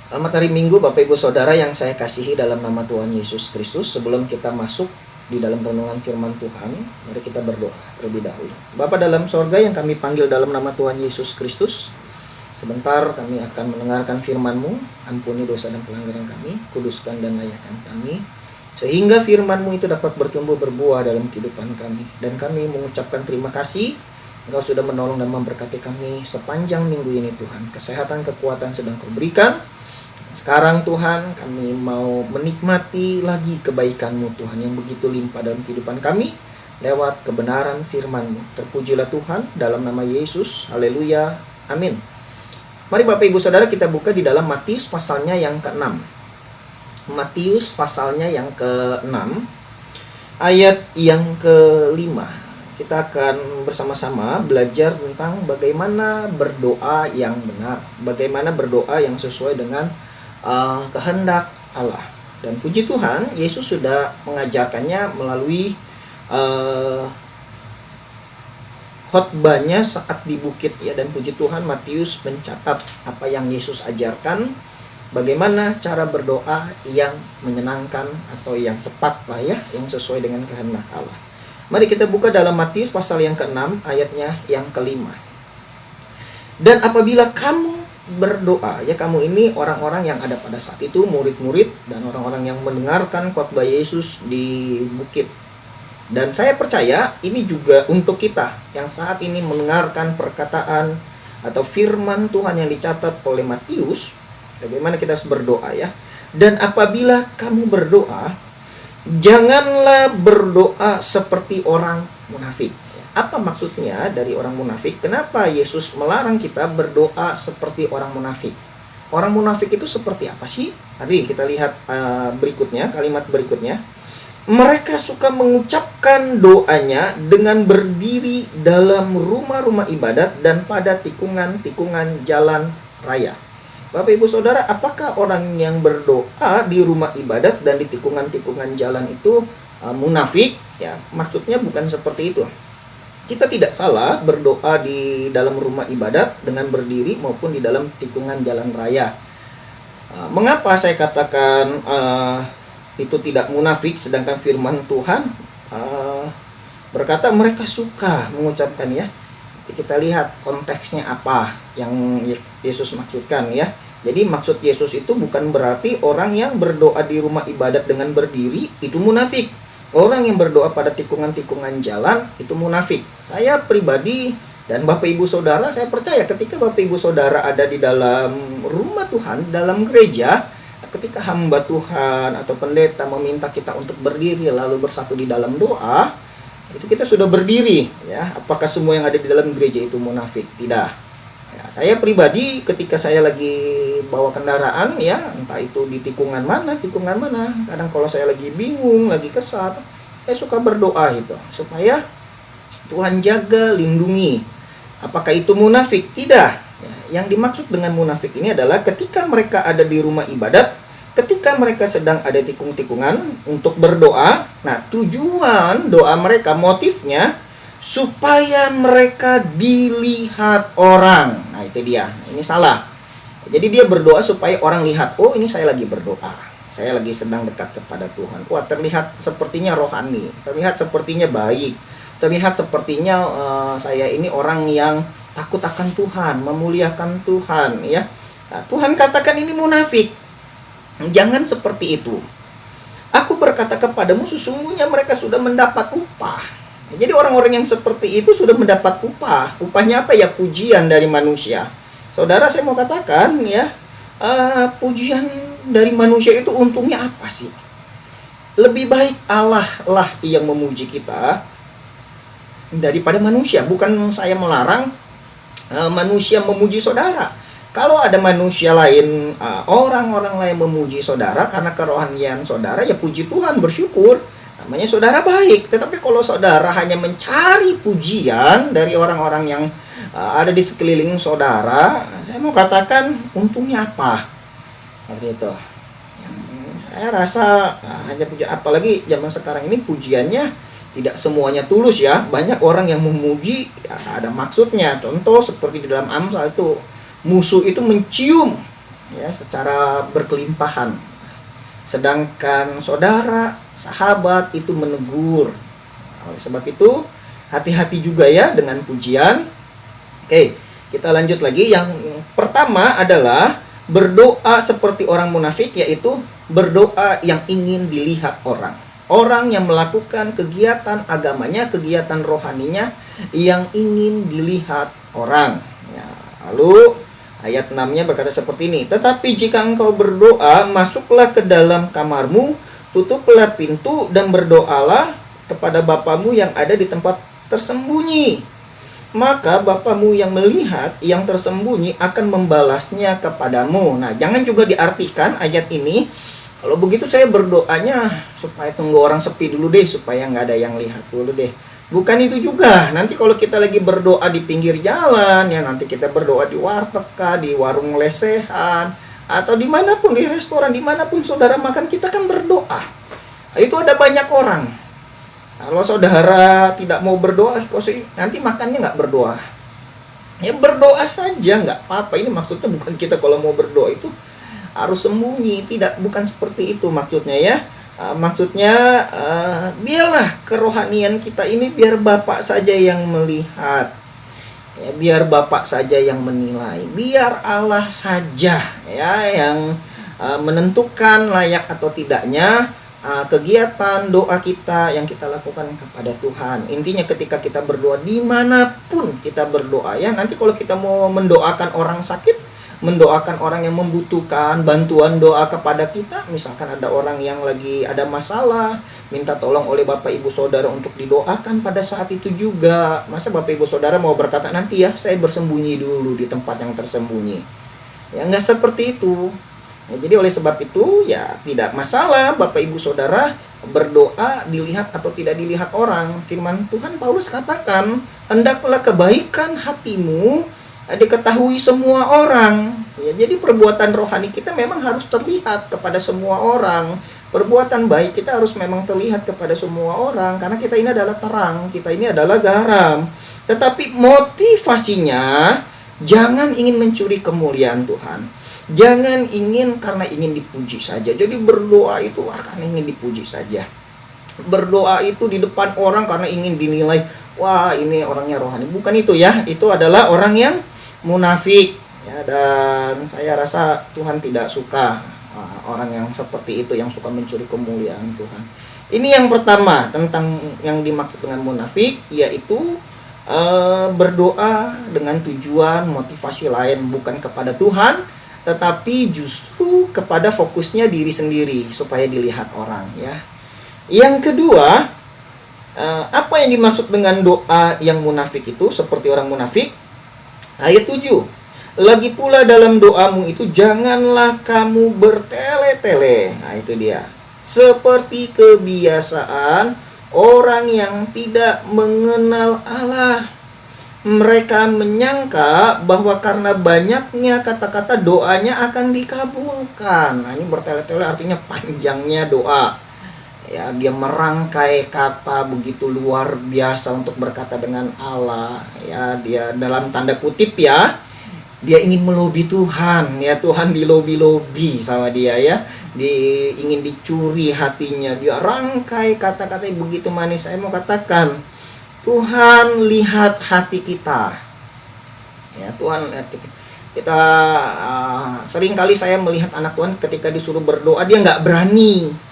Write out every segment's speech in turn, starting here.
Selamat hari Minggu Bapak Ibu Saudara yang saya kasihi dalam nama Tuhan Yesus Kristus. Sebelum kita masuk di dalam renungan firman Tuhan, mari kita berdoa terlebih dahulu. Bapa dalam sorga yang kami panggil dalam nama Tuhan Yesus Kristus, sebentar kami akan mendengarkan firman-Mu. Ampuni dosa dan pelanggaran kami, kuduskan dan layakan kami, sehingga firman-Mu itu dapat bertumbuh berbuah dalam kehidupan kami. Dan kami mengucapkan terima kasih, Engkau sudah menolong dan memberkati kami sepanjang minggu ini Tuhan. Kesehatan, kekuatan sedang Kau berikan. Sekarang Tuhan, kami mau menikmati lagi kebaikan-Mu Tuhan yang begitu limpah dalam kehidupan kami lewat kebenaran firman-Mu. Terpujilah Tuhan dalam nama Yesus. Haleluya. Amin. Mari Bapak Ibu Saudara kita buka di dalam Matius pasalnya yang ke-6. Matius pasalnya yang ke-6 ayat yang ke-5. Kita akan bersama-sama belajar tentang bagaimana berdoa yang benar, bagaimana berdoa yang sesuai dengan kehendak Allah. Dan puji Tuhan, Yesus sudah mengajarkannya melalui khotbahnya saat di bukit ya. Dan puji Tuhan, Matius mencatat apa yang Yesus ajarkan, bagaimana cara berdoa yang menyenangkan atau yang tepat lah ya, yang sesuai dengan kehendak Allah. Mari kita buka dalam Matius pasal yang ke-6 ayatnya yang ke-5. Dan apabila kamu berdoa, ya kamu ini orang-orang yang ada pada saat itu, murid-murid dan orang-orang yang mendengarkan khotbah Yesus di bukit. Dan saya percaya ini juga untuk kita yang saat ini mendengarkan perkataan atau firman Tuhan yang dicatat oleh Matius, bagaimana kita harus berdoa ya. Dan apabila kamu berdoa, janganlah berdoa seperti orang munafik. Apa maksudnya dari orang munafik? Kenapa Yesus melarang kita berdoa seperti orang munafik? Orang munafik itu seperti apa sih? Mari kita lihat berikutnya, kalimat berikutnya. Mereka suka mengucapkan doanya dengan berdiri dalam rumah-rumah ibadat dan pada tikungan-tikungan jalan raya. Bapak Ibu Saudara, apakah orang yang berdoa di rumah ibadat dan di tikungan-tikungan jalan itu munafik? Ya, maksudnya bukan seperti itu. Kita tidak salah berdoa di dalam rumah ibadat dengan berdiri maupun di dalam tikungan jalan raya. Mengapa saya katakan itu tidak munafik, sedangkan firman Tuhan berkata mereka suka mengucapkan ya. Kita lihat konteksnya apa yang Yesus maksudkan ya. Jadi maksud Yesus itu bukan berarti orang yang berdoa di rumah ibadat dengan berdiri itu munafik. Orang yang berdoa pada tikungan-tikungan jalan itu munafik. Saya pribadi dan Bapak Ibu Saudara, saya percaya ketika Bapak Ibu Saudara ada di dalam rumah Tuhan, dalam gereja, ketika hamba Tuhan atau pendeta meminta kita untuk berdiri lalu bersatu di dalam doa, itu kita sudah berdiri ya. Apakah semua yang ada di dalam gereja itu munafik? Tidak. Ya, saya pribadi ketika saya lagi bawa kendaraan ya, entah itu di tikungan mana, kadang kalau saya lagi bingung, lagi kesal, saya suka berdoa itu supaya Tuhan jaga, lindungi. Apakah itu munafik? Tidak ya, yang dimaksud dengan munafik ini adalah ketika mereka ada di rumah ibadat, ketika mereka sedang ada tikung-tikungan untuk berdoa, nah tujuan doa mereka, motifnya supaya mereka dilihat orang. Nah itu dia, ini salah. Jadi dia berdoa supaya orang lihat, oh ini saya lagi berdoa, saya lagi sedang dekat kepada Tuhan. Wah, terlihat sepertinya rohani, terlihat sepertinya baik, terlihat sepertinya saya ini orang yang takut akan Tuhan, memuliakan Tuhan ya. Nah, Tuhan katakan ini munafik. Jangan seperti itu. Aku berkata kepadamu, sesungguhnya mereka sudah mendapat upah. Jadi orang-orang yang seperti itu sudah mendapat upah. Upahnya apa ya? Pujian dari manusia. Saudara, saya mau katakan ya, pujian dari manusia itu untungnya apa sih? Lebih baik Allah lah yang memuji kita daripada manusia. Bukan saya melarang manusia memuji saudara. Kalau ada manusia lain, orang-orang lain memuji saudara karena kerohanian saudara, ya puji Tuhan, bersyukur. Namanya saudara baik. Tetapi kalau saudara hanya mencari pujian dari orang-orang yang ada di sekeliling saudara, saya mau katakan untungnya apa? Seperti itu. Saya rasa hanya puji, apalagi zaman sekarang ini pujiannya tidak semuanya tulus ya. Banyak orang yang memuji ya, ada maksudnya. Contoh seperti di dalam Amsal itu, musuh itu mencium ya, secara berkelimpahan. Sedangkan saudara, sahabat itu menegur. Oleh sebab itu, hati-hati juga ya dengan pujian. Oke, kita lanjut lagi. Yang pertama adalah berdoa seperti orang munafik, yaitu berdoa yang ingin dilihat orang. Orang yang melakukan kegiatan agamanya, kegiatan rohaninya yang ingin dilihat orang. Ya, lalu ayat 6-nya berkata seperti ini. Tetapi jika engkau berdoa, masuklah ke dalam kamarmu, tutuplah pintu dan berdoalah kepada Bapamu yang ada di tempat tersembunyi. Maka Bapamu yang melihat yang tersembunyi akan membalasnya kepadamu. Nah, jangan juga diartikan ayat ini, kalau begitu saya berdoanya supaya tunggu orang sepi dulu deh, supaya nggak ada yang lihat dulu deh. Bukan itu juga. Nanti kalau kita lagi berdoa di pinggir jalan, ya nanti kita berdoa di warteg kah, di warung lesehan, atau dimanapun, di restoran, dimanapun saudara makan, kita kan berdoa. Itu ada banyak orang. Kalau saudara tidak mau berdoa, nanti makannya nggak berdoa. Ya berdoa saja, nggak apa-apa. Ini maksudnya bukan kita kalau mau berdoa itu harus sembunyi. Tidak, bukan seperti itu maksudnya ya. Maksudnya biarlah kerohanian kita ini biar Bapak saja yang melihat, ya, biar Bapak saja yang menilai, biar Allah saja ya yang menentukan layak atau tidaknya kegiatan doa kita yang kita lakukan kepada Tuhan. Intinya ketika kita berdoa dimanapun kita berdoa ya, nanti kalau kita mau mendoakan orang sakit, mendoakan orang yang membutuhkan bantuan doa kepada kita, misalkan ada orang yang lagi ada masalah, minta tolong oleh Bapak Ibu Saudara untuk didoakan pada saat itu juga. Masa Bapak Ibu Saudara mau berkata nanti ya saya bersembunyi dulu di tempat yang tersembunyi? Ya nggak seperti itu. Ya, jadi oleh sebab itu ya tidak masalah Bapak Ibu Saudara berdoa dilihat atau tidak dilihat orang. Firman Tuhan Paulus katakan, hendaklah kebaikan hatimu diketahui semua orang. Ya, jadi perbuatan rohani kita memang harus terlihat kepada semua orang. Perbuatan baik kita harus memang terlihat kepada semua orang, karena kita ini adalah terang, kita ini adalah garam. Tetapi motivasinya jangan ingin mencuri kemuliaan Tuhan. Jangan ingin karena ingin dipuji saja. Jadi berdoa itu karena ingin dipuji saja. Berdoa itu di depan orang karena ingin dinilai, wah ini orangnya rohani. Bukan itu ya. Itu adalah orang yang munafik ya, dan saya rasa Tuhan tidak suka orang yang seperti itu, yang suka mencuri kemuliaan Tuhan. Ini yang pertama tentang yang dimaksud dengan munafik, yaitu berdoa dengan tujuan motivasi lain, bukan kepada Tuhan, tetapi justru kepada fokusnya diri sendiri supaya dilihat orang ya. Yang kedua, apa yang dimaksud dengan doa yang munafik itu seperti orang munafik? Ayat 7. Lagi pula dalam doamu itu janganlah kamu bertele-tele. Nah itu dia. Seperti kebiasaan orang yang tidak mengenal Allah. Mereka menyangka bahwa karena banyaknya kata-kata doanya akan dikabulkan. Nah ini bertele-tele artinya panjangnya doa. Ya, dia merangkai kata begitu luar biasa untuk berkata dengan Allah. Ya, dia dalam tanda kutip ya, dia ingin melobi Tuhan. Ya, Tuhan dilobi-lobi sama dia ya. Ingin dicuri hatinya. Dia rangkai kata-katanya begitu manis. Saya mau katakan, Tuhan lihat hati kita. Ya, Tuhan lihat kita. Seringkali saya melihat anak Tuhan ketika disuruh berdoa dia nggak berani.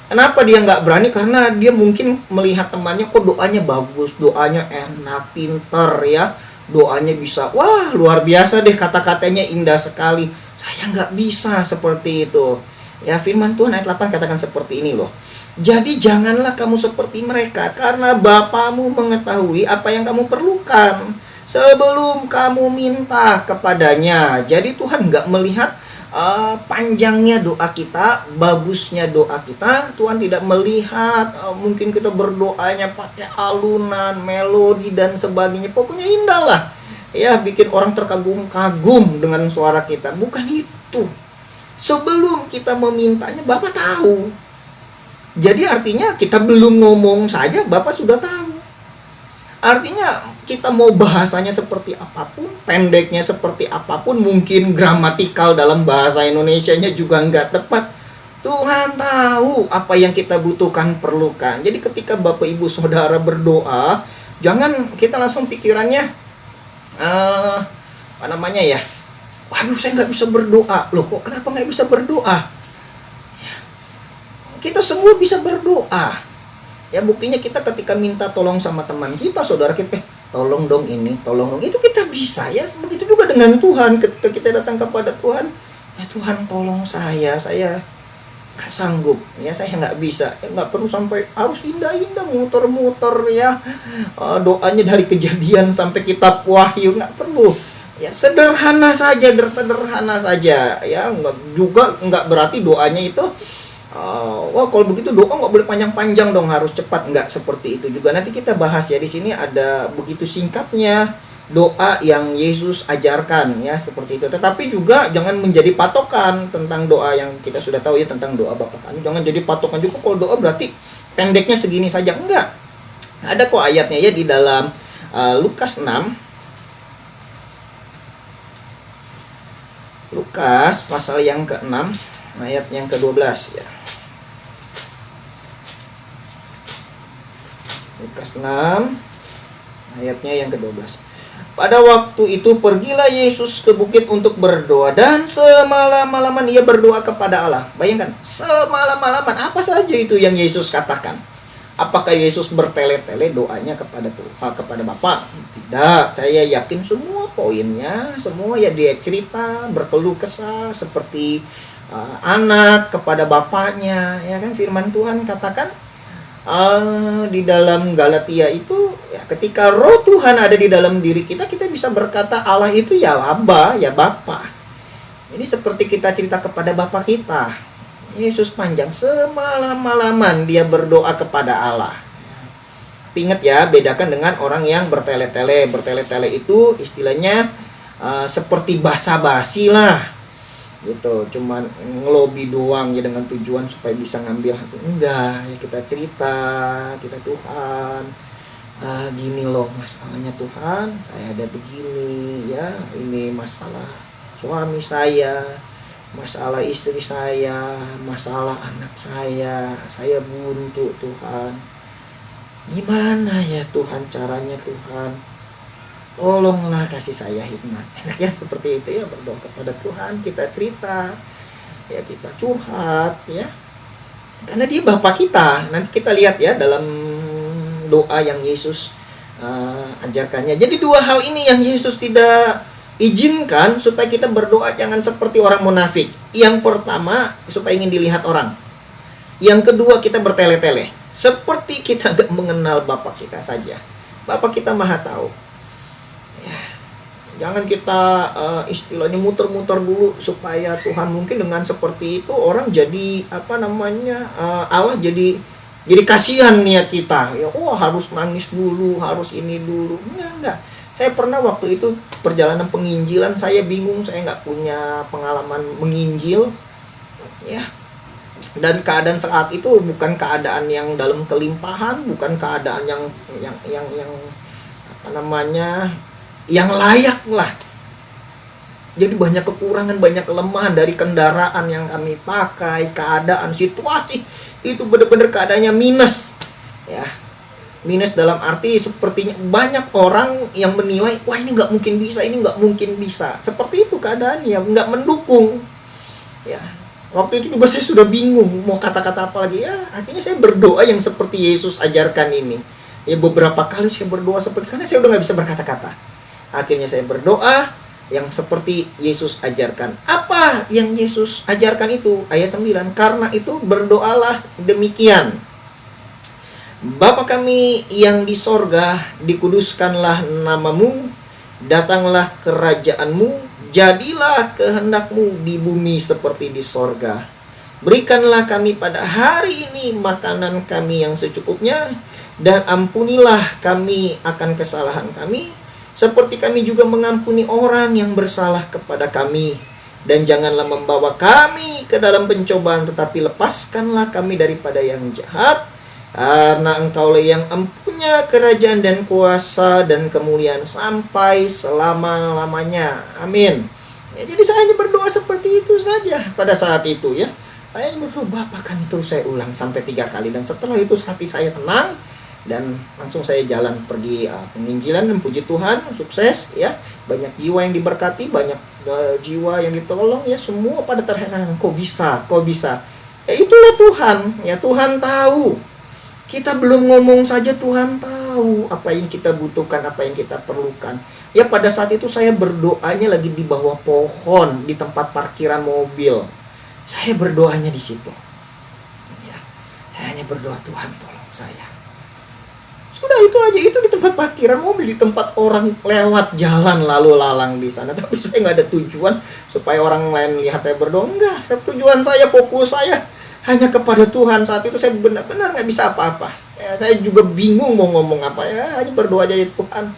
Kenapa dia nggak berani? Karena dia mungkin melihat temannya kok doanya bagus, doanya enak, pinter ya, doanya bisa, wah luar biasa deh, kata-katanya indah sekali. Saya nggak bisa seperti itu. Ya, firman Tuhan ayat 8 katakan seperti ini loh. Jadi janganlah kamu seperti mereka, karena Bapamu mengetahui apa yang kamu perlukan sebelum kamu minta kepadanya. Jadi Tuhan nggak melihat panjangnya doa kita, bagusnya doa kita. Tuhan tidak melihat mungkin kita berdoanya pakai alunan, melodi dan sebagainya. Pokoknya indah lah. Ya, bikin orang terkagum-kagum dengan suara kita. Bukan itu. Sebelum kita memintanya, Bapak tahu. Jadi artinya kita belum ngomong saja, Bapak sudah tahu. Artinya kita mau bahasanya seperti apapun, pendeknya seperti apapun, mungkin gramatikal dalam bahasa Indonesianya juga nggak tepat. Tuhan tahu apa yang kita butuhkan, perlukan. Jadi ketika Bapak Ibu Saudara berdoa, jangan kita langsung pikirannya apa namanya ya, waduh saya nggak bisa berdoa. Loh kok kenapa nggak bisa berdoa? Kita semua bisa berdoa. Ya buktinya kita ketika minta tolong sama teman kita, saudara kita, tolong dong ini, tolong dong itu, kita bisa ya. Begitu juga dengan Tuhan, ketika kita datang kepada Tuhan, ya Tuhan tolong saya nggak sanggup, ya saya nggak bisa, ya nggak perlu sampai harus indah-indah muter-muter ya, doanya dari Kejadian sampai kitab Wahyu, nggak perlu. Ya sederhana saja ya, nggak berarti doanya itu wah kalau begitu doa nggak boleh panjang-panjang dong, harus cepat. Nggak seperti itu juga. Nanti kita bahas ya, di sini ada begitu singkatnya doa yang Yesus ajarkan ya, seperti itu. Tetapi juga jangan menjadi patokan tentang doa yang kita sudah tahu ya, tentang doa Bapa Kami. Jangan jadi patokan juga kalau doa berarti pendeknya segini saja. Enggak. Ada kok ayatnya ya di dalam Lukas 6. Lukas pasal yang ke-6 ayat yang ke-12 ya. Lukas 6 ayatnya yang ke-12. Pada waktu itu pergilah Yesus ke bukit untuk berdoa, dan semalam-malaman ia berdoa kepada Allah. Bayangkan, semalam-malaman. Apa saja itu yang Yesus katakan? Apakah Yesus bertele-tele doanya kepada Bapa? Tidak. Saya yakin semua poinnya, semua ya dia cerita, berkeluh kesah seperti anak kepada bapaknya, ya kan. Firman Tuhan katakan di dalam Galatia itu ya, ketika roh Tuhan ada di dalam diri kita, kita bisa berkata Allah itu ya Abba, ya Bapa. Jadi seperti kita cerita kepada Bapa kita. Yesus panjang semalam-malaman dia berdoa kepada Allah. Ingat ya, bedakan dengan orang yang bertele-tele. Bertele-tele itu istilahnya seperti basa-basi lah gitu, cuman ngelobi doang ya, dengan tujuan supaya bisa ngambil hati. Enggak ya, kita cerita, kita Tuhan gini loh masalahnya Tuhan, saya ada begini ya, ini masalah suami saya, masalah istri saya, masalah anak saya buntu Tuhan, gimana ya Tuhan caranya Tuhan, tolonglah kasih saya hikmat. Enak ya seperti itu ya, berdoa kepada Tuhan, kita cerita ya, kita curhat ya, karena dia Bapa kita. Nanti kita lihat ya dalam doa yang Yesus ajarkannya. Jadi dua hal ini yang Yesus tidak izinkan supaya kita berdoa, jangan seperti orang munafik. Yang pertama supaya ingin dilihat orang, yang kedua kita bertele-tele seperti kita gak mengenal Bapa kita saja. Bapa kita maha tahu ya. Jangan kita istilahnya muter-muter dulu supaya Tuhan, mungkin dengan seperti itu orang jadi Allah jadi kasihan niat kita ya. Harus nangis dulu, harus ini dulu. Enggak. Saya pernah waktu itu perjalanan penginjilan, saya bingung, saya nggak punya pengalaman menginjil ya. Dan keadaan saat itu bukan keadaan yang dalam kelimpahan, bukan keadaan yang yang layak lah. Jadi banyak kekurangan, banyak kelemahan dari kendaraan yang kami pakai, keadaan, situasi itu benar-benar keadaannya minus ya. Minus dalam arti sepertinya banyak orang yang menilai, wah ini nggak mungkin bisa, ini nggak mungkin bisa. Seperti itu keadaannya, nggak mendukung ya. Waktu itu juga saya sudah bingung mau kata-kata apa lagi ya. Akhirnya saya berdoa yang seperti Yesus ajarkan ini ya. Beberapa kali saya berdoa seperti, karena saya udah nggak bisa berkata-kata. Akhirnya saya berdoa yang seperti Yesus ajarkan. Apa yang Yesus ajarkan itu? Ayat 9. Karena itu berdoalah demikian: Bapa kami yang di sorga, dikuduskanlah namamu, datanglah kerajaanmu, jadilah kehendakmu di bumi seperti di sorga. Berikanlah kami pada hari ini makanan kami yang secukupnya, dan ampunilah kami akan kesalahan kami, seperti kami juga mengampuni orang yang bersalah kepada kami. Dan janganlah membawa kami ke dalam pencobaan, tetapi lepaskanlah kami daripada yang jahat. Karena Engkaulah yang ampun baginya kerajaan dan kuasa dan kemuliaan sampai selama-lamanya. Amin. Ya, jadi saya hanya berdoa seperti itu saja pada saat itu ya. Saya berdoa, Bapa kami, terus saya ulang sampai 3 kali. Dan setelah itu hati saya tenang. Dan langsung saya jalan pergi penginjilan, dan puji Tuhan sukses ya. Banyak jiwa yang diberkati, banyak jiwa yang ditolong ya. Semua pada terheran, kok bisa. Ya itulah Tuhan ya. Tuhan tahu. Kita belum ngomong saja Tuhan tahu apa yang kita butuhkan, apa yang kita perlukan. Ya pada saat itu saya berdoanya lagi di bawah pohon di tempat parkiran mobil. Saya berdoanya di situ. Ya, saya hanya berdoa, Tuhan tolong saya. Sudah itu aja, itu di tempat parkiran mobil, di tempat orang lewat jalan lalu lalang di sana. Tapi saya nggak ada tujuan supaya orang lain lihat saya berdoa. Enggak, tujuan saya, fokus saya hanya kepada Tuhan. Saat itu saya benar-benar nggak bisa apa-apa. Ya, saya juga bingung mau ngomong apa ya, hanya berdoa aja ya Tuhan.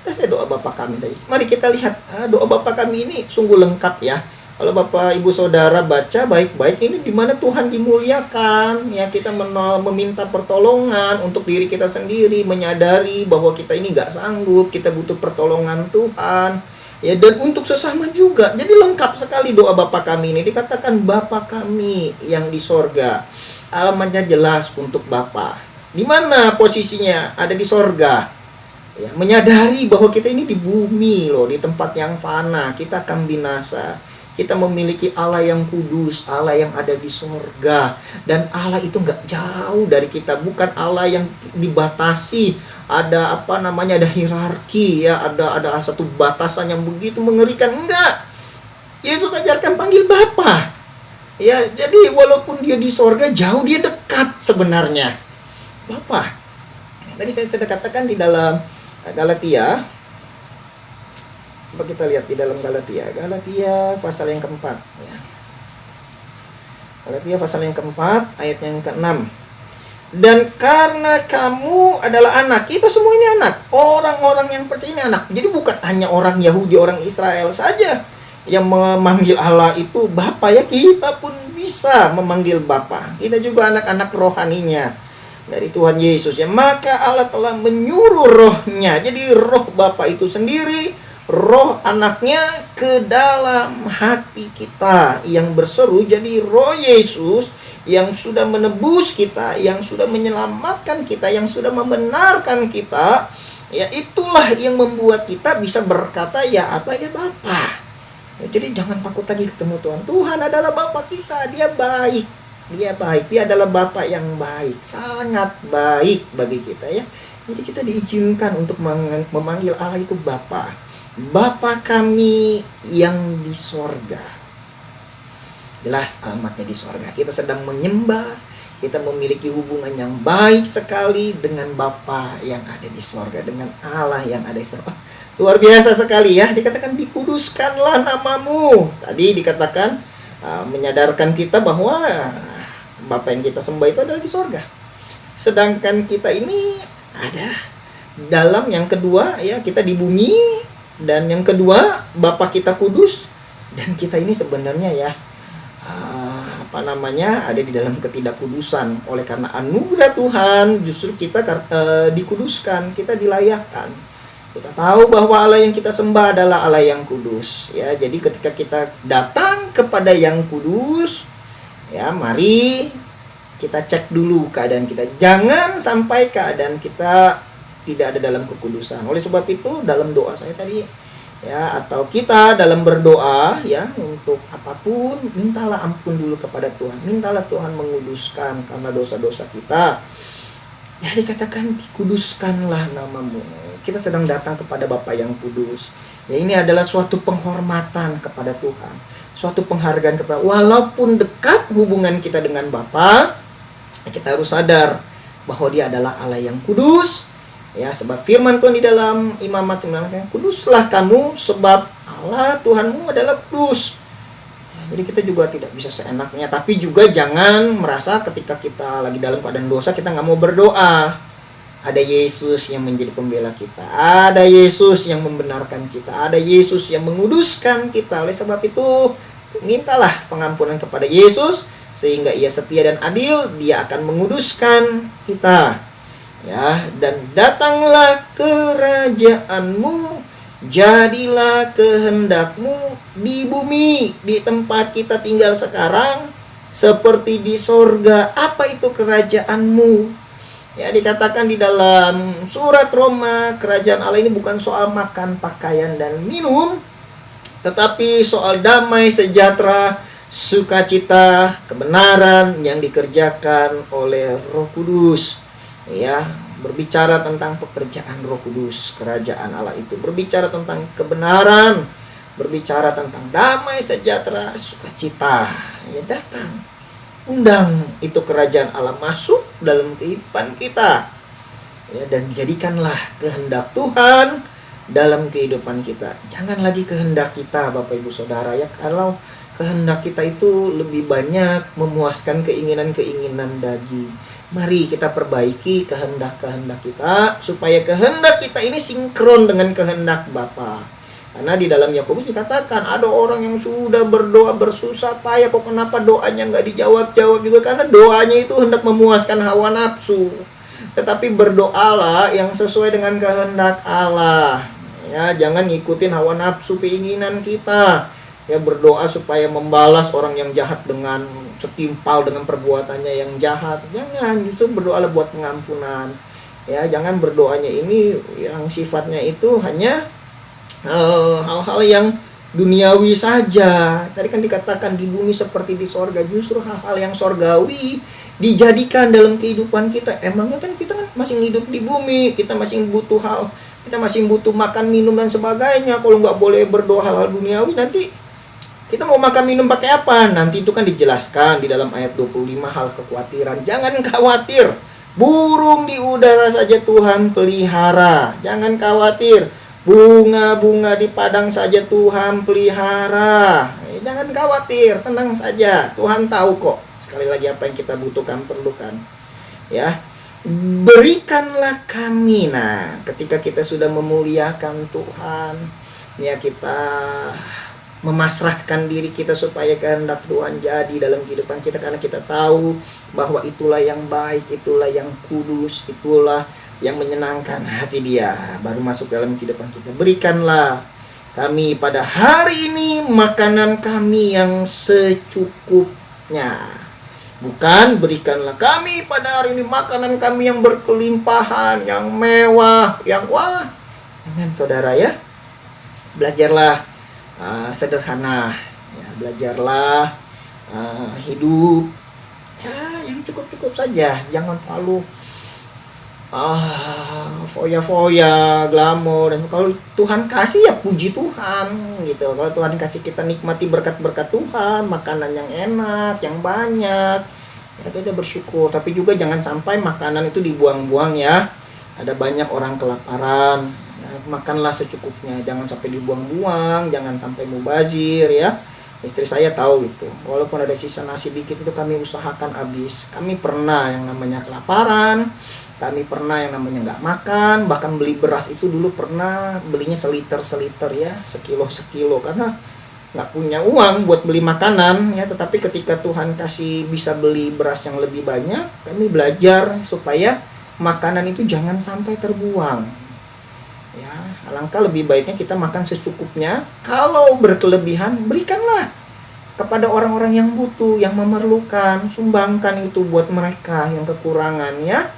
Ya, saya doa Bapa kami saja. Mari kita lihat doa Bapa kami ini sungguh lengkap ya. Kalau Bapak Ibu Saudara baca baik-baik, ini di mana Tuhan dimuliakan ya. Kita meminta pertolongan untuk diri kita sendiri, menyadari bahwa kita ini nggak sanggup, kita butuh pertolongan Tuhan ya, dan untuk sesama juga. Jadi lengkap sekali doa Bapa kami ini. Dikatakan Bapa kami yang di sorga. Alamatnya jelas untuk Bapa. Di mana posisinya? Ada di sorga ya. Menyadari bahwa kita ini di bumi loh, di tempat yang fana, kita akan binasa. Kita memiliki Allah yang kudus, Allah yang ada di sorga. Dan Allah itu nggak jauh dari kita. Bukan Allah yang dibatasi. Ada ada hierarki ya. Ada satu batasan yang begitu mengerikan. Enggak. Yesus ajarkan panggil Bapa. Ya, jadi walaupun dia di sorga jauh, dia dekat sebenarnya. Bapa. Tadi saya sudah katakan di dalam Galatia. Coba kita lihat di dalam Galatia pasal yang keempat ya. Galatia pasal yang keempat ayat yang ke-6. Dan karena kamu adalah anak, kita semua ini anak, orang-orang yang percaya ini anak. Jadi bukan hanya orang Yahudi, orang Israel saja yang memanggil Allah itu Bapa ya, kita pun bisa memanggil Bapa. Kita juga anak-anak rohaninya dari Tuhan Yesus ya. Maka Allah telah menyuruh rohnya. Jadi roh Bapa itu sendiri, roh anaknya ke dalam hati kita yang berseru. Jadi roh Yesus yang sudah menebus kita, yang sudah menyelamatkan kita, yang sudah membenarkan kita, ya itulah yang membuat kita bisa berkata ya apa ya Bapa ya. Jadi jangan takut lagi ketemu Tuhan. Tuhan adalah Bapa kita, dia baik, dia adalah Bapa yang baik, sangat baik bagi kita ya. Jadi kita diizinkan untuk memanggil Allah itu Bapa. Bapa kami yang di sorga. Jelas alamatnya di sorga. Kita sedang menyembah, kita memiliki hubungan yang baik sekali dengan Bapa yang ada di sorga, dengan Allah yang ada di sorga. Luar biasa sekali ya. Dikatakan dikuduskanlah namamu. Tadi dikatakan menyadarkan kita bahwa Bapa yang kita sembah itu adalah di sorga. Sedangkan kita ini ada dalam yang kedua ya, kita di bumi. Dan yang kedua, Bapa kita kudus. Dan kita ini sebenarnya ya ada di dalam ketidakkudusan. Oleh karena anugerah Tuhan, justru kita dikuduskan, kita dilayakkan. Kita tahu bahwa Allah yang kita sembah adalah Allah yang kudus ya. Jadi ketika kita datang kepada yang kudus ya, mari kita cek dulu keadaan kita. Jangan sampai keadaan kita tidak ada dalam kekudusan. Oleh sebab itu dalam doa saya tadi ya, atau kita dalam berdoa ya, untuk apapun mintalah ampun dulu kepada Tuhan. Mintalah Tuhan menguduskan karena dosa-dosa kita. Ya dikatakan dikuduskanlah namamu. Kita sedang datang kepada Bapa yang kudus. Ya ini adalah suatu penghormatan kepada Tuhan. Suatu penghargaan kepada, walaupun dekat hubungan kita dengan Bapa, kita harus sadar bahwa dia adalah Allah yang kudus. Ya, sebab firman Tuhan di dalam Imamat 9, kuduslah kamu sebab Allah Tuhanmu adalah kudus. Jadi kita juga tidak bisa seenaknya. Tapi juga jangan merasa ketika kita lagi dalam keadaan dosa kita nggak mau berdoa. Ada Yesus yang menjadi pembela kita. Ada Yesus yang membenarkan kita. Ada Yesus yang menguduskan kita. Oleh sebab itu mintalah pengampunan kepada Yesus, sehingga ia setia dan adil. Dia akan menguduskan kita. Ya, dan datanglah kerajaanmu, jadilah kehendakmu di bumi, di tempat kita tinggal sekarang, seperti di sorga. Apa itu kerajaanmu? Ya, dikatakan di dalam surat Roma, kerajaan Allah ini bukan soal makan, pakaian, dan minum, tetapi soal damai, sejahtera, sukacita, kebenaran yang dikerjakan oleh Roh Kudus. Ya, berbicara tentang pekerjaan Roh Kudus, kerajaan Allah itu berbicara tentang kebenaran, berbicara tentang damai, sejahtera, sukacita. Ya, datang, undang itu kerajaan Allah masuk dalam kehidupan kita. Ya, dan jadikanlah kehendak Tuhan dalam kehidupan kita. Jangan lagi kehendak kita, Bapak Ibu Saudara, ya. Kalau kehendak kita itu lebih banyak memuaskan keinginan-keinginan daging, mari kita perbaiki kehendak-kehendak kita supaya kehendak kita ini sinkron dengan kehendak Bapa. Karena di dalam Yakobus dikatakan ada orang yang sudah berdoa bersusah payah, kok kenapa doanya nggak dijawab-jawab juga, karena doanya itu hendak memuaskan hawa nafsu. Tetapi berdoalah yang sesuai dengan kehendak Allah. Ya, jangan ngikutin hawa nafsu keinginan kita. Ya, berdoa supaya membalas orang yang jahat dengan setimpal dengan perbuatannya yang jahat. Jangan, justru berdoalah buat pengampunan. Ya, jangan berdoanya ini yang sifatnya itu hanya hal-hal yang duniawi saja. Tadi kan dikatakan di bumi seperti di sorga. Justru hal-hal yang sorgawi dijadikan dalam kehidupan kita. Emangnya kan kita kan masih hidup di bumi, kita masih butuh kita masih butuh makan, minum, dan sebagainya. Kalau nggak boleh berdoa hal-hal duniawi, nanti kita mau makan minum pakai apa? Nanti itu kan dijelaskan di dalam ayat 25 hal kekhawatiran. Jangan khawatir, burung di udara saja Tuhan pelihara. Jangan khawatir, bunga-bunga di padang saja Tuhan pelihara. Jangan khawatir, tenang saja. Tuhan tahu kok sekali lagi apa yang kita butuhkan, perlukan. Ya, berikanlah kami. Nah, ketika kita sudah memuliakan Tuhan, ya, kita memasrahkan diri kita supaya kehendak Tuhan jadi dalam kehidupan kita, karena kita tahu bahwa itulah yang baik, itulah yang kudus, itulah yang menyenangkan hati Dia, baru masuk dalam kehidupan kita. Berikanlah kami pada hari ini makanan kami yang secukupnya. Bukan berikanlah kami pada hari ini makanan kami yang berkelimpahan, yang mewah, yang wah. Jangan, saudara, ya. Belajarlah sederhana, ya, belajarlah hidup ya yang cukup-cukup saja. Jangan terlalu foya-foya, glamor. Dan kalau Tuhan kasih, ya puji Tuhan gitu. Kalau Tuhan kasih, kita nikmati berkat-berkat Tuhan, makanan yang enak, yang banyak, ya kita bersyukur. Tapi juga jangan sampai makanan itu dibuang-buang, ya. Ada banyak orang kelaparan, ya, makanlah secukupnya, jangan sampai dibuang-buang, jangan sampai mubazir, ya. Istri saya tahu itu, walaupun ada sisa nasi dikit itu kami usahakan habis. Kami pernah yang namanya kelaparan, kami pernah yang namanya nggak makan, bahkan beli beras itu dulu pernah belinya seliter ya, sekilo, karena nggak punya uang buat beli makanan, ya. Tetapi ketika Tuhan kasih bisa beli beras yang lebih banyak, kami belajar supaya makanan itu jangan sampai terbuang. Ya, alangkah lebih baiknya kita makan secukupnya. Kalau berkelebihan, berikanlah kepada orang-orang yang butuh, yang memerlukan. Sumbangkan itu buat mereka yang kekurangan, ya.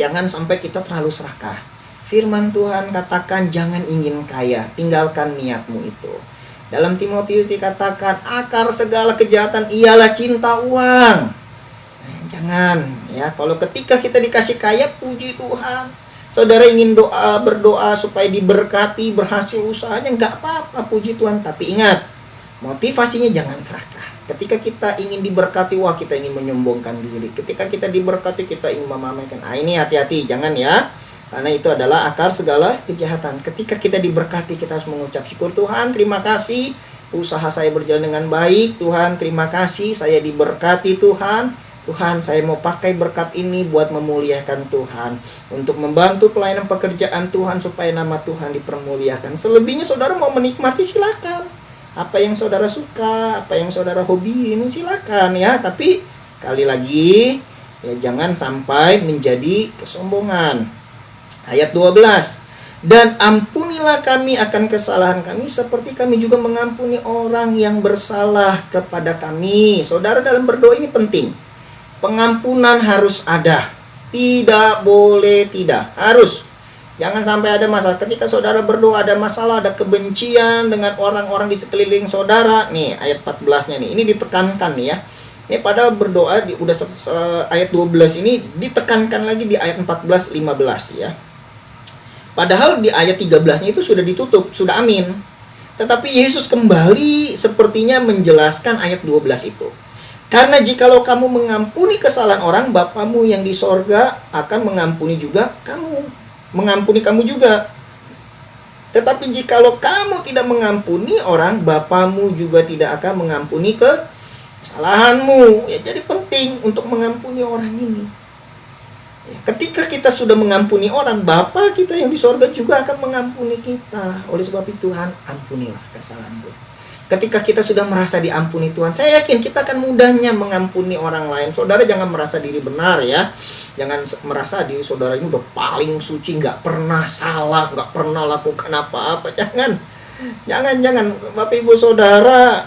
Jangan sampai kita terlalu serakah. Firman Tuhan katakan jangan ingin kaya, tinggalkan niatmu itu. Dalam Timotius dikatakan akar segala kejahatan ialah cinta uang. Jangan, ya. Kalau ketika kita dikasih kaya, puji Tuhan. Saudara ingin berdoa supaya diberkati, berhasil usahanya, nggak apa-apa, puji Tuhan. Tapi ingat, motivasinya jangan serakah. Ketika kita ingin diberkati, wah, kita ingin menyombongkan diri. Ketika kita diberkati, kita ingin memamerkan. Ini hati-hati, jangan, ya. Karena itu adalah akar segala kejahatan. Ketika kita diberkati, kita harus mengucap syukur. Tuhan, terima kasih, usaha saya berjalan dengan baik. Tuhan, terima kasih, saya diberkati Tuhan. Tuhan, saya mau pakai berkat ini buat memuliakan Tuhan, untuk membantu pelayanan pekerjaan Tuhan supaya nama Tuhan dipermuliakan. Selebihnya saudara mau menikmati, silakan. Apa yang saudara suka, apa yang saudara hobiin, silakan, ya. Tapi kali lagi, Ya, jangan sampai menjadi kesombongan. Ayat 12. Dan ampunilah kami akan kesalahan kami seperti kami juga mengampuni orang yang bersalah kepada kami. Saudara, dalam berdoa ini penting. Pengampunan harus ada. Tidak boleh tidak. Harus. Jangan sampai ada masalah. Ketika saudara berdoa ada masalah, ada kebencian dengan orang-orang di sekeliling saudara. Nih, ayat 14-nya nih. Ini ditekankan nih ya. Ini padahal berdoa udah ayat 12 ini ditekankan lagi di ayat 14, 15 ya. Padahal di ayat 13-nya itu sudah ditutup, sudah amin. Tetapi Yesus kembali sepertinya menjelaskan ayat 12 itu. Karena jikalau kamu mengampuni kesalahan orang, Bapamu yang di sorga akan mengampuni juga kamu. Mengampuni kamu juga. Tetapi jikalau kamu tidak mengampuni orang, Bapamu juga tidak akan mengampuni kesalahanmu. Ya, jadi penting untuk mengampuni orang ini. Ketika kita sudah mengampuni orang, Bapa kita yang di sorga juga akan mengampuni kita. Oleh sebab itu Tuhan, ampunilah kesalahanku. Ketika kita sudah merasa diampuni Tuhan, saya yakin kita akan mudahnya mengampuni orang lain. Saudara jangan merasa diri benar ya. Jangan merasa diri saudara ini udah paling suci, gak pernah salah, gak pernah lakukan apa-apa. Jangan. Bapak ibu saudara,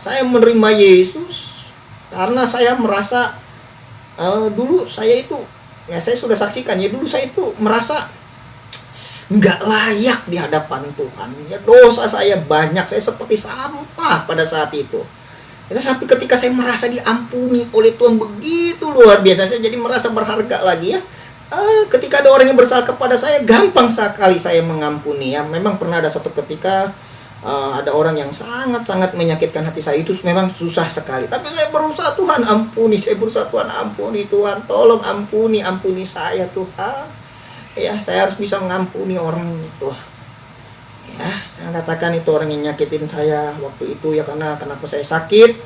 saya menerima Yesus karena saya merasa dulu saya itu, ya saya sudah saksikan ya, dulu saya itu merasa nggak layak di hadapan Tuhan. Ya, dosa saya banyak, saya seperti sampah pada saat itu. Ya, sampai ketika saya merasa diampuni oleh Tuhan begitu luar biasa, saya jadi merasa berharga lagi ya. Ketika ada orang yang bersalah kepada saya, gampang sekali saya mengampuni ya. Memang pernah ada satu ketika ada orang yang sangat-sangat menyakitkan hati saya, itu memang susah sekali. Tapi saya berusaha, Tuhan ampuni, saya berusaha, Tuhan ampuni, Tuhan tolong ampuni saya Tuhan. Ya, saya harus bisa mengampuni orang itu. Ya, saya katakan itu orang yang nyakitin saya waktu itu ya, karena kenapa saya sakit?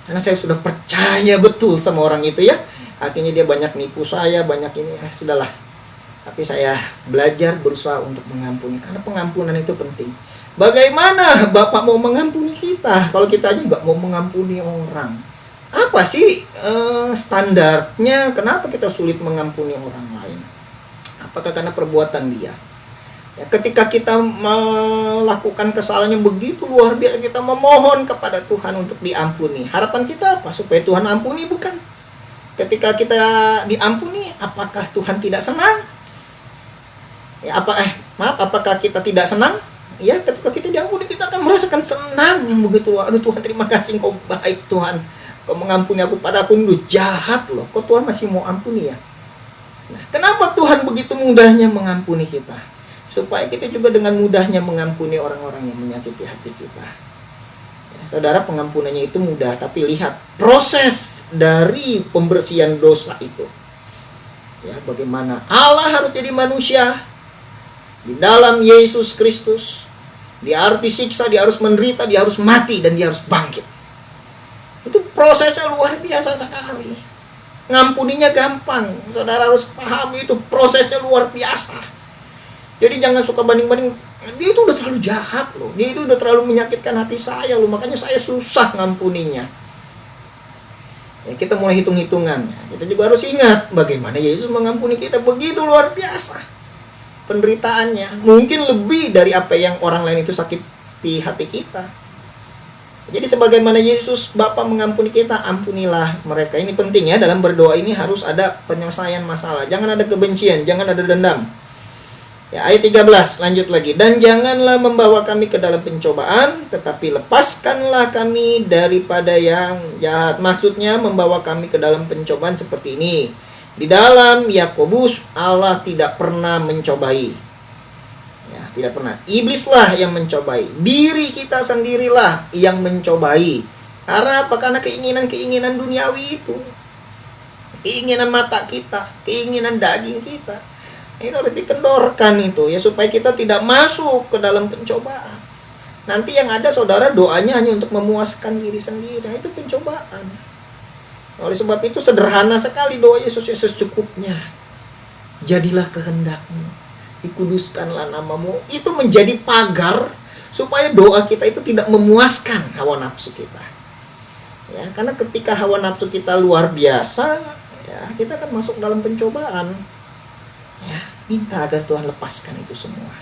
Karena saya sudah percaya betul sama orang itu ya. Akhirnya dia banyak nipu saya, banyak ini, ya sudahlah. Tapi saya belajar berusaha untuk mengampuni, karena pengampunan itu penting. Bagaimana Bapak mau mengampuni kita kalau kita aja nggak mau mengampuni orang? Apa sih standarnya? Kenapa kita sulit mengampuni orang lain? Apakah karena perbuatan dia? Ya, ketika kita melakukan kesalahan yang begitu luar biasa, kita memohon kepada Tuhan untuk diampuni. Harapan kita apa? Supaya Tuhan ampuni, bukan? Ketika kita diampuni, apakah Tuhan tidak senang? Ya, apakah kita tidak senang? Ya, ketika kita diampuni, kita akan merasakan senang yang begitu luar. Aduh Tuhan, terima kasih, Engkau baik Tuhan. Kau mengampuni aku, pada aku dulu jahat loh. Kok Tuhan masih mau ampuni ya? Nah, kenapa Tuhan begitu mudahnya mengampuni kita? Supaya kita juga dengan mudahnya mengampuni orang-orang yang menyakiti hati kita. Ya, saudara, pengampunannya itu mudah, tapi lihat proses dari pembersihan dosa itu. Ya, bagaimana Allah harus jadi manusia di dalam Yesus Kristus. Dia harus disiksa, dia harus menderita, dia harus mati, dan dia harus bangkit. Itu prosesnya luar biasa sekali. Ngampuninya gampang. Saudara harus pahami itu prosesnya luar biasa. Jadi jangan suka banding-banding. Dia itu udah terlalu jahat loh. Dia itu udah terlalu menyakitkan hati saya loh. Makanya saya susah ngampuninya. Ya, kita mulai hitung-hitungannya. Kita juga harus ingat bagaimana Yesus mengampuni kita begitu luar biasa. Penderitaannya mungkin lebih dari apa yang orang lain itu sakiti hati kita. Jadi sebagaimana Yesus Bapa mengampuni kita, ampunilah mereka. Ini penting ya, dalam berdoa ini harus ada penyelesaian masalah. Jangan ada kebencian, jangan ada dendam. Ya, ayat 13 lanjut lagi. Dan janganlah membawa kami ke dalam pencobaan, tetapi lepaskanlah kami daripada yang jahat. Maksudnya membawa kami ke dalam pencobaan seperti ini. Di dalam Yakobus, Allah tidak pernah mencobai. Ya, tidak pernah. Iblislah yang mencobai. Diri kita sendirilah yang mencobai. Karena apa? Karena keinginan-keinginan duniawi itu. Keinginan mata kita, keinginan daging kita. Itu harus dikendorkan itu ya, supaya kita tidak masuk ke dalam pencobaan. Nanti yang ada saudara doanya hanya untuk memuaskan diri sendiri. Nah, itu pencobaan. Oleh sebab itu sederhana sekali doa Yesus secukupnya. Jadilah kehendakmu, dikuduskanlah namamu. Itu menjadi pagar supaya doa kita itu tidak memuaskan hawa nafsu kita. Ya, karena ketika hawa nafsu kita luar biasa, kita akan masuk dalam pencobaan. Ya, minta agar Tuhan lepaskan itu semua.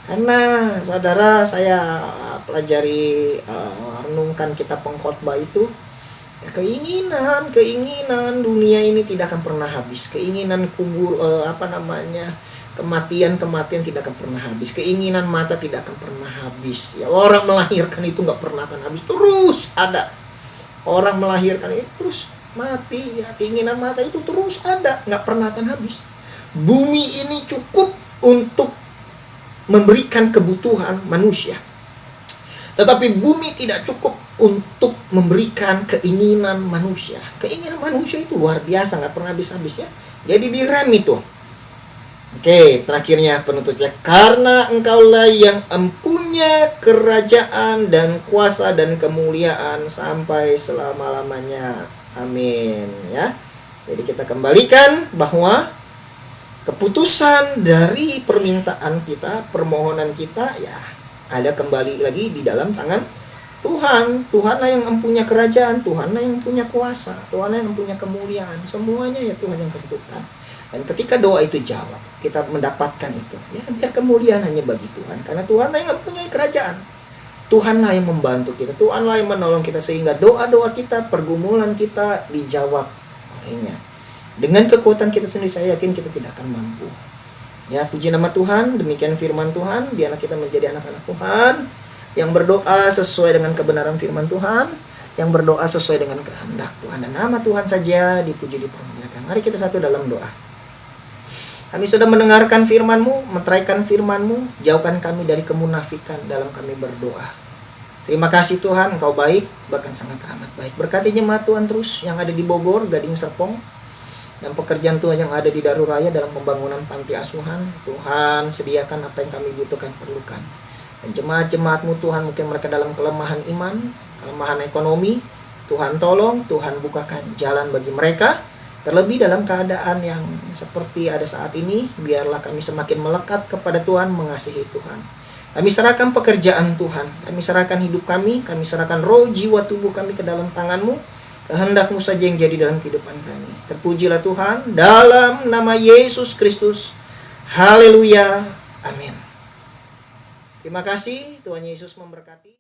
Karena saudara, saya pelajari renungkan kitab Pengkhotbah itu, ya, keinginan dunia ini tidak akan pernah habis. Keinginan kematian tidak akan pernah habis. Keinginan mata tidak akan pernah habis. Ya, orang melahirkan itu nggak pernah akan habis, terus ada. Orang melahirkan itu terus mati. Ya, keinginan mata itu terus ada, nggak pernah akan habis. Bumi ini cukup untuk memberikan kebutuhan manusia, tetapi bumi tidak cukup untuk memberikan keinginan manusia. Keinginan manusia itu luar biasa, nggak pernah habis-habis ya. Jadi direm itu. Oke, terakhirnya penutupnya. Karena engkaulah yang empunya kerajaan dan kuasa dan kemuliaan sampai selama-lamanya. Amin ya. Jadi kita kembalikan bahwa keputusan dari permintaan kita, permohonan kita, ya ada kembali lagi di dalam tangan Tuhan. Tuhanlah yang mempunyai kerajaan, Tuhanlah yang punya kuasa, Tuhanlah yang punya kemuliaan. Semuanya ya Tuhan yang tentukan. Dan ketika doa itu jawab, kita mendapatkan itu. Ya, biar kemuliaan hanya bagi Tuhan. Karena Tuhanlah yang mempunyai kerajaan. Tuhanlah yang membantu kita, Tuhanlah yang menolong kita, sehingga doa-doa kita, pergumulan kita dijawab olehnya. Dengan kekuatan kita sendiri, saya yakin kita tidak akan mampu. Ya, puji nama Tuhan. Demikian firman Tuhan. Biarlah kita menjadi anak-anak Tuhan yang berdoa sesuai dengan kebenaran firman Tuhan, yang berdoa sesuai dengan kehendak Tuhan, dan nama Tuhan saja dipuji, dipermuliakan. Mari kita satu dalam doa. Kami sudah mendengarkan firman-Mu, meteraikan firman-Mu. Jauhkan kami dari kemunafikan dalam kami berdoa. Terima kasih Tuhan, Engkau baik, bahkan sangat amat baik. Berkati jemaat Tuhan terus yang ada di Bogor, Gading Serpong, dan pekerjaan Tuhan yang ada di Daruraya dalam pembangunan panti asuhan. Tuhan, sediakan apa yang kami butuhkan, perlukan. Dan jemaat-jemaat-Mu Tuhan, mungkin mereka dalam kelemahan iman, kelemahan ekonomi, Tuhan tolong, Tuhan bukakan jalan bagi mereka. Terlebih dalam keadaan yang seperti ada saat ini, biarlah kami semakin melekat kepada Tuhan, mengasihi Tuhan. Kami serahkan pekerjaan Tuhan, kami serahkan hidup kami serahkan roh, jiwa, tubuh kami ke dalam tangan-Mu. Kehendak-Mu saja yang jadi dalam kehidupan kami. Terpujilah Tuhan, dalam nama Yesus Kristus. Haleluya. Amin. Terima kasih, Tuhan Yesus memberkati.